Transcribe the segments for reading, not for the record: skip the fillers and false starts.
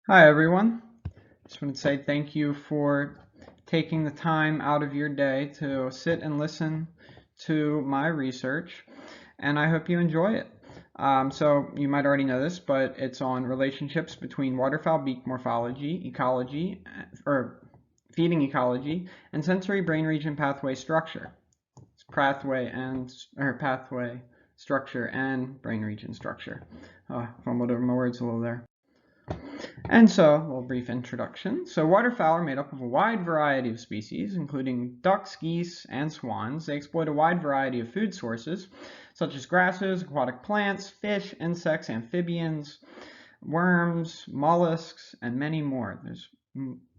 Hi everyone. Just want to say thank you for taking the time out of your day to sit and listen to my research, and I hope you enjoy it. So you might already know this, but it's on relationships between waterfowl beak morphology, ecology, or feeding ecology, and sensory brain region pathway structure. It's pathway structure and brain region structure. Fumbled over my words a little there. And so, a little brief introduction. So waterfowl are made up of a wide variety of species, including ducks, geese, and swans. They exploit a wide variety of food sources, such as grasses, aquatic plants, fish, insects, amphibians, worms, mollusks, and many more. There's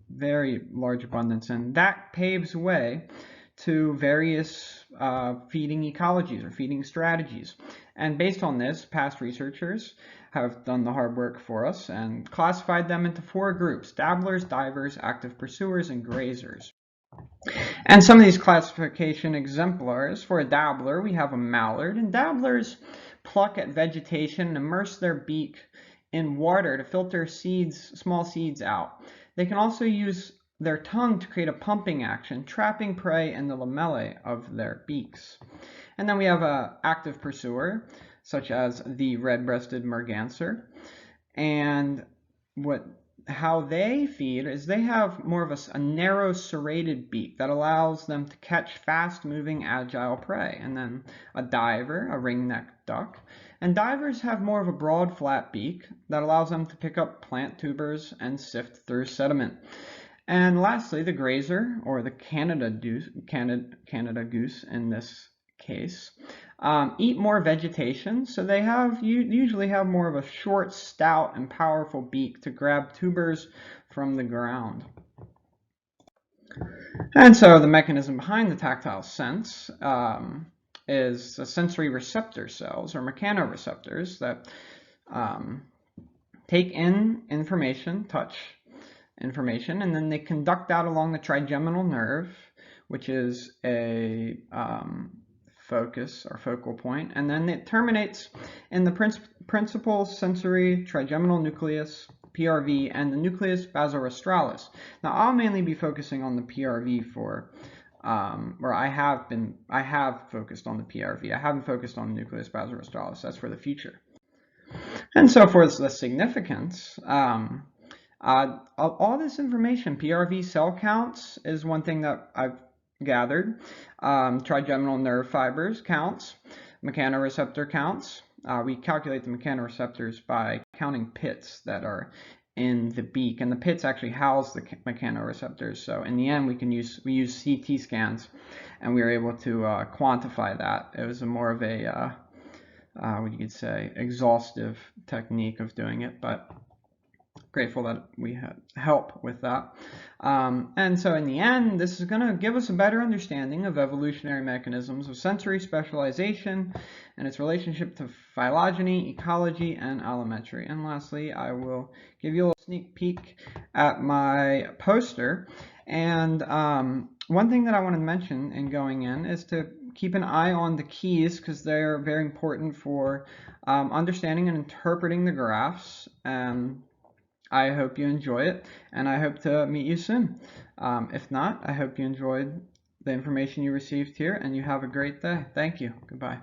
very large abundance, and that paves way to various feeding ecologies or feeding strategies. And based on this, past researchers have done the hard work for us and classified them into 4 groups: dabblers, divers, active pursuers, and grazers. And some of these classification exemplars: for a dabbler, we have a mallard, and dabblers pluck at vegetation and immerse their beak in water to filter small seeds out. They can also use their tongue to create a pumping action, trapping prey in the lamellae of their beaks. And then we have an active pursuer, such as the red-breasted merganser. And how they feed is they have more of a narrow serrated beak that allows them to catch fast-moving agile prey. And then a diver, a ring-necked duck. And divers have more of a broad flat beak that allows them to pick up plant tubers and sift through sediment. And lastly, the grazer, or the Canada goose in this case, eat more vegetation, so they usually have more of a short, stout, and powerful beak to grab tubers from the ground. And so the mechanism behind the tactile sense is the sensory receptor cells, or mechanoreceptors, that take in information, touch information, and then they conduct out along the trigeminal nerve, which is a focus or focal point, and then it terminates in the principal sensory trigeminal nucleus, PRV, and the nucleus basorostralis. Now I'll mainly be focusing on the PRV I have focused on the PRV. I haven't focused on the nucleus basorostralis. That's for the future. And so for the significance, all this information, PRV cell counts is one thing that I've gathered. Trigeminal nerve fibers counts, mechanoreceptor counts. We calculate the mechanoreceptors by counting pits that are in the beak, and the pits actually house the mechanoreceptors. So in the end, we use CT scans, and we were able to quantify that. It was more of a what you could say, exhaustive technique of doing it, but grateful that we had help with that. And so in the end, this is going to give us a better understanding of evolutionary mechanisms of sensory specialization and its relationship to phylogeny, ecology, and allometry. And lastly, I will give you a little sneak peek at my poster. And one thing that I want to mention in going in is to keep an eye on the keys, because they're very important for understanding and interpreting the graphs. I hope you enjoy it, and I hope to meet you soon. If not, I hope you enjoyed the information you received here, and you have a great day. Thank you. Goodbye.